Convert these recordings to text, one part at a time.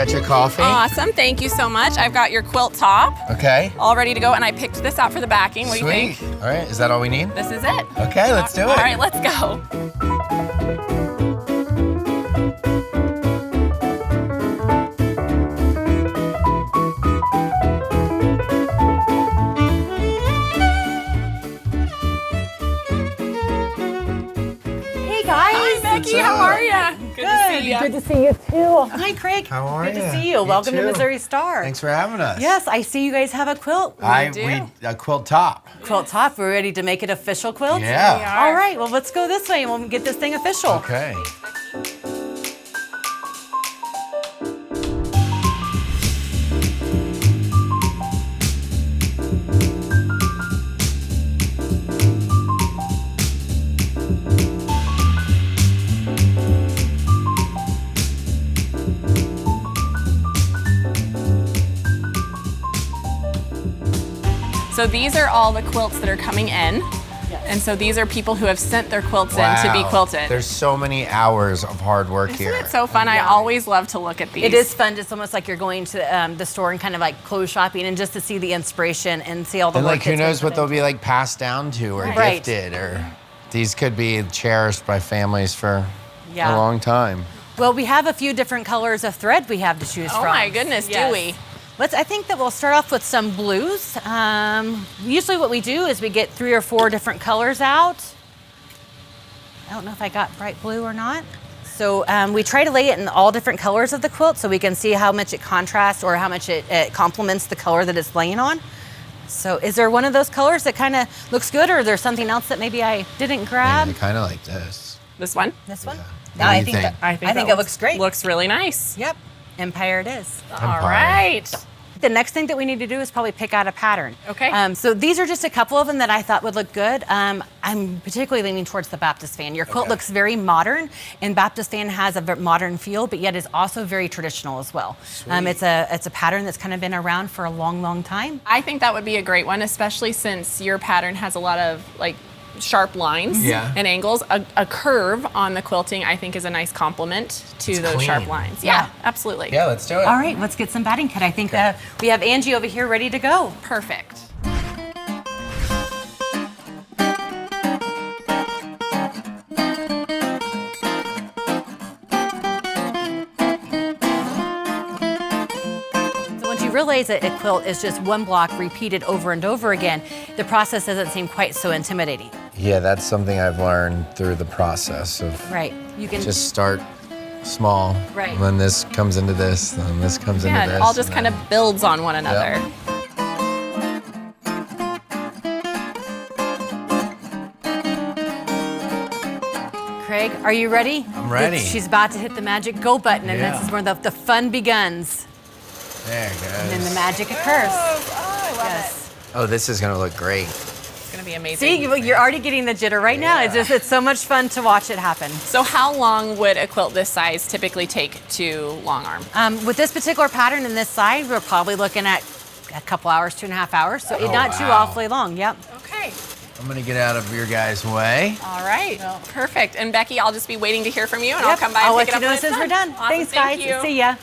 got your coffee. Awesome, thank you so much. I've got your quilt top. Okay. All ready to go, and I picked this out for the backing. What do you think? All right, is that all we need? This is it. Okay, let's do it. All right, let's go. How are you? Good to see you. Good to see you too. Hi, Craig. How are you? Good to see you. Welcome to Missouri Star. Thanks for having us. Yes, I see you guys have a quilt. A quilt top. Quilt top. We're ready to make it official quilt? Yeah. We are. All right, well, let's go this way and we'll get this thing official. Okay. So these are all the quilts that are coming in. Yes. And so these are people who have sent their quilts in to be quilted. There's so many hours of hard work here. Isn't it so fun? Yeah. I always love to look at these. It is fun. It's almost like you're going to the store and kind of like clothes shopping and just to see the inspiration and see all the and work. Like who knows what they'll be like passed down to or gifted or these could be cherished by families for a long time. Well, we have a few different colors of thread we have to choose from. Oh my goodness, do we? I think that we'll start off with some blues. Usually what we do is we get 3 or 4 different colors out. I don't know if I got bright blue or not. So we try to lay it in all different colors of the quilt so we can see how much it contrasts or how much it complements the color that it's laying on. So is there one of those colors that kind of looks good, or is there something else that maybe I didn't grab? I kind of like this. This one? This one? Yeah. I think it looks great. Looks really nice. Yep. Empire it is. All right. The next thing that we need to do is probably pick out a pattern. Okay. So these are just a couple of them that I thought would look good. I'm particularly leaning towards the Baptist fan. Your quilt looks very modern, and Baptist fan has a modern feel, but yet is also very traditional as well. It's a pattern that's kind of been around for a long, long time. I think that would be a great one, especially since your pattern has a lot of like sharp lines and angles. A curve on the quilting, I think, is a nice complement to those sharp lines. Yeah, absolutely. Yeah, let's do it. All right, let's get some batting cut. I think we have Angie over here ready to go. Perfect. Realize that a quilt is just one block repeated over and over again, the process doesn't seem quite so intimidating. Yeah, that's something I've learned through the process of you can just start small. Right. And then this comes into this, then this comes into this. Yeah, it all just kind of builds on one another. Yep. Craig, are you ready? I'm ready. She's about to hit the magic go button, and this is where the fun begins. There it goes. And then the magic occurs. Oh, I love it. Oh, this is gonna look great. It's gonna be amazing. See, you're already getting the jitter right now. It's so much fun to watch it happen. So how long would a quilt this size typically take to long arm? With this particular pattern and this size, we're probably looking at a couple hours, 2.5 hours. So not too awfully long. Yep. Okay. I'm gonna get out of your guys' way. All right. Perfect. And Becky, I'll just be waiting to hear from you, and I'll come by and I'll pick it let up you know when as soon it's as we're done. Awesome. Thanks, guys. Thank you. See ya.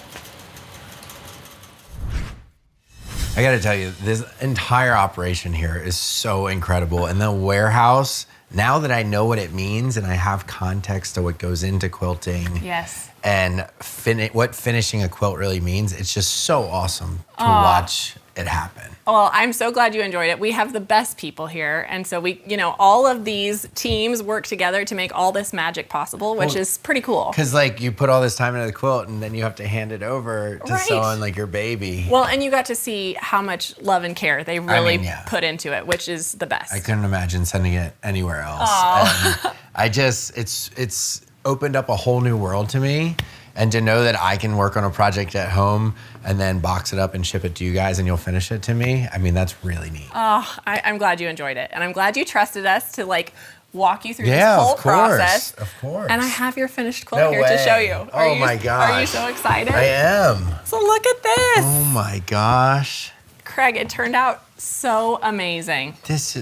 I gotta tell you, this entire operation here is so incredible. And the warehouse, now that I know what it means and I have context to what goes into quilting and what finishing a quilt really means, it's just so awesome to watch it happen. Well, I'm so glad you enjoyed it. We have the best people here. And so all of these teams work together to make all this magic possible, which is pretty cool. Because like you put all this time into the quilt and then you have to hand it over to someone like your baby. Well, and you got to see how much love and care they really put into it, which is the best. I couldn't imagine sending it anywhere else. And it's opened up a whole new world to me. And to know that I can work on a project at home and then box it up and ship it to you guys and you'll finish it to me, I mean, that's really neat. Oh, I'm glad you enjoyed it. And I'm glad you trusted us to walk you through this whole process. Of course. And I have your finished quilt here to show you. Oh my gosh. Are you so excited? I am. So look at this. Oh my gosh. Craig, it turned out so amazing.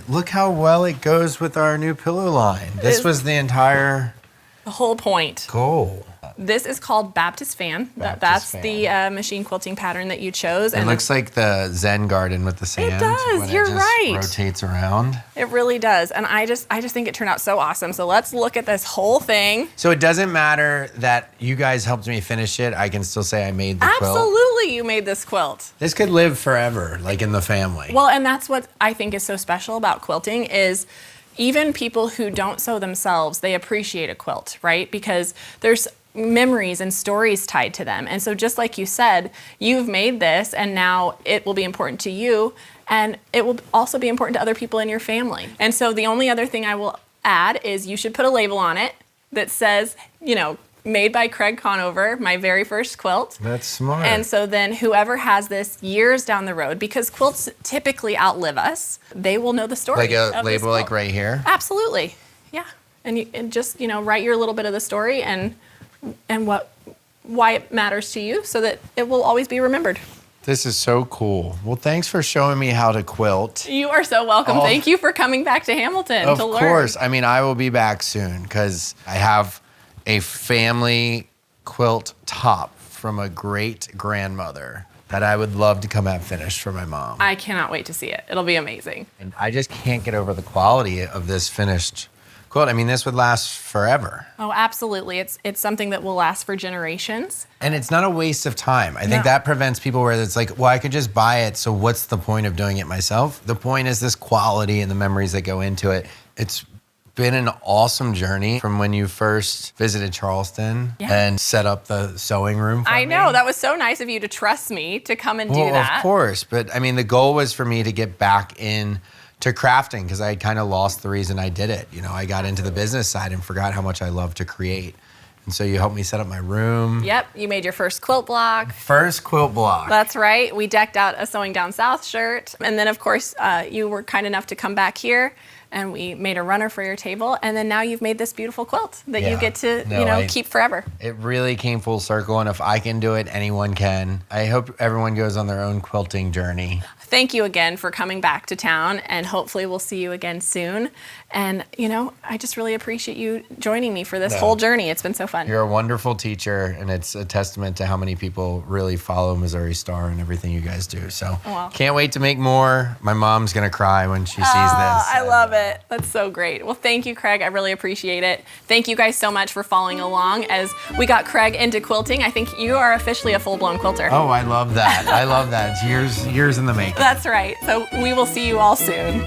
Look how well it goes with our new pillow line. This was the entire whole point. goal. this is called Baptist Fan. That's fan. The machine quilting pattern that you chose. It looks like the Zen garden with the sand. It does. When You're it just right. rotates around. It really does. And I just think it turned out so awesome. So let's look at this whole thing. So it doesn't matter that you guys helped me finish it. I can still say I made the quilt. Absolutely, you made this quilt. This could live forever, like in the family. Well, and that's what I think is so special about quilting is even people who don't sew themselves, they appreciate a quilt, right? Because there's memories and stories tied to them. And so just like you said, you've made this and now it will be important to you and it will also be important to other people in your family. And so the only other thing I will add is you should put a label on it that says, made by Craig Conover, my very first quilt. That's smart. And so then whoever has this years down the road, because quilts typically outlive us, they will know the story. Like a label like right here? Absolutely, yeah. And just, write your little bit of the story and why it matters to you so that it will always be remembered. This is so cool. Well, thanks for showing me how to quilt. You are so welcome. Thank you for coming back to Hamilton to learn. Of course. I mean, I will be back soon because I have a family quilt top from a great grandmother that I would love to come have finished for my mom. I cannot wait to see it. It'll be amazing. And I just can't get over the quality of this finished quilt. I mean, this would last forever. Oh, absolutely. It's something that will last for generations. And it's not a waste of time. I think that prevents people where it's like, well, I could just buy it, so what's the point of doing it myself? The point is this quality and the memories that go into it. It's been an awesome journey from when you first visited Charleston and set up the sewing room for me. I know. That was so nice of you to trust me to come and do that. Of course. But I mean, the goal was for me to get back in to crafting because I kind of lost the reason I did it. I got into the business side and forgot how much I love to create. And so you helped me set up my room. Yep, you made your first quilt block. First quilt block. That's right. We decked out a Sewing Down South shirt. And then, of course, you were kind enough to come back here and we made a runner for your table. And then now you've made this beautiful quilt that you get to, keep forever. It really came full circle. And if I can do it, anyone can. I hope everyone goes on their own quilting journey. Thank you again for coming back to town, and hopefully we'll see you again soon. And, I just really appreciate you joining me for this whole journey. It's been so fun. You're a wonderful teacher, and it's a testament to how many people really follow Missouri Star and everything you guys do. So can't wait to make more. My mom's going to cry when she sees this. I love it. That's so great. Well, thank you, Craig. I really appreciate it. Thank you guys so much for following along as we got Craig into quilting. I think you are officially a full-blown quilter. Oh, I love that. I love that. It's years in the making. That's right. So we will see you all soon.